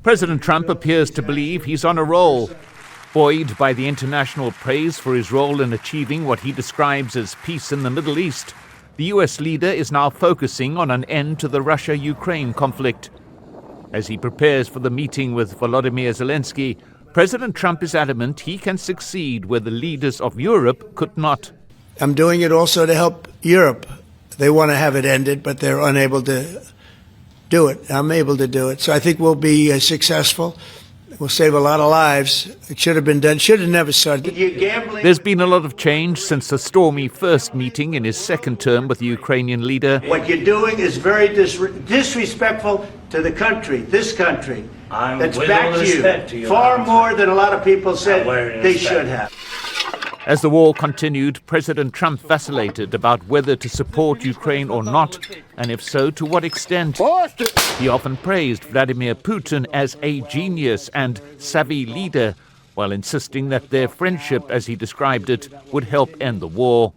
President Trump appears to believe he's on a roll. Buoyed by the international praise for his role in achieving what he describes as peace in the Middle East, the US leader is now focusing on an end to the Russia-Ukraine conflict. As he prepares for the meeting with Volodymyr Zelenskyy, President Trump is adamant he can succeed where the leaders of Europe could not. I'm doing it also to help Europe. They want to have it ended, but they're unable to do it. I'm able to do it. So I think we'll be successful. We'll save a lot of lives. It should have been done. Should have never started. There's been a lot of change since the stormy first meeting in his second term with the Ukrainian leader. What you're doing is very disrespectful to the country, this country. That's back to you far more than a lot of people said they should have. As the war continued, President Trump vacillated about whether to support Ukraine or not, and if so, to what extent. He often praised Vladimir Putin as a genius and savvy leader, while insisting that their friendship, as he described it, would help end the war.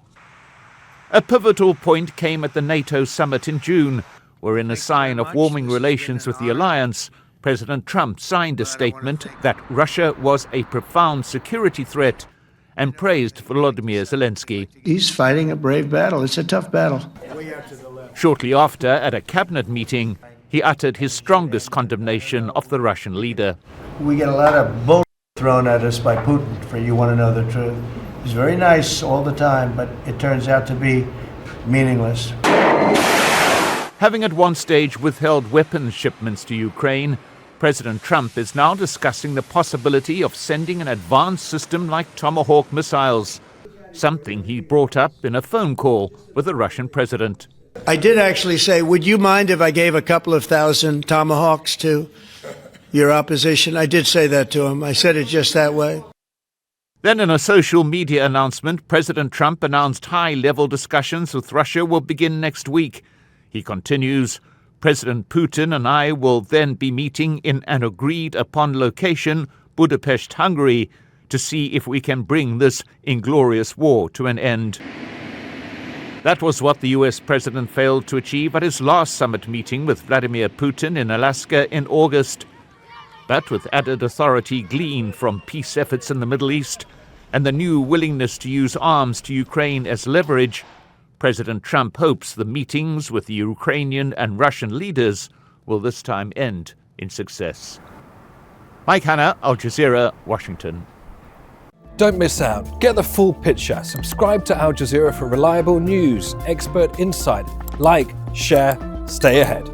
A pivotal point came at the NATO summit in June, where in a sign of warming relations with the alliance, President Trump signed a statement that Russia was a profound security threat and praised Volodymyr Zelenskyy. He's fighting a brave battle. It's a tough battle. Shortly after, at a cabinet meeting, he uttered his strongest condemnation of the Russian leader. We get a lot of bull thrown at us by Putin, for you want to know the truth. He's very nice all the time, but it turns out to be meaningless. Having at one stage withheld weapons shipments to Ukraine, President Trump is now discussing the possibility of sending an advanced system like Tomahawk missiles, something he brought up in a phone call with the Russian president. I did actually say, would you mind if I gave a couple of thousand Tomahawks to your opposition? I did say that to him. I said it just that way. Then in a social media announcement, President Trump announced high-level discussions with Russia will begin next week. He continues, President Putin and I will then be meeting in an agreed-upon location, Budapest, Hungary, to see if we can bring this inglorious war to an end. That was what the US president failed to achieve at his last summit meeting with Vladimir Putin in Alaska in August. But with added authority gleaned from peace efforts in the Middle East and the new willingness to use arms to Ukraine as leverage, President Trump hopes the meetings with the Ukrainian and Russian leaders will this time end in success. Mike Hanna, Al Jazeera, Washington. Don't miss out. Get the full picture. Subscribe to Al Jazeera for reliable news, expert insight. Like, share, stay ahead.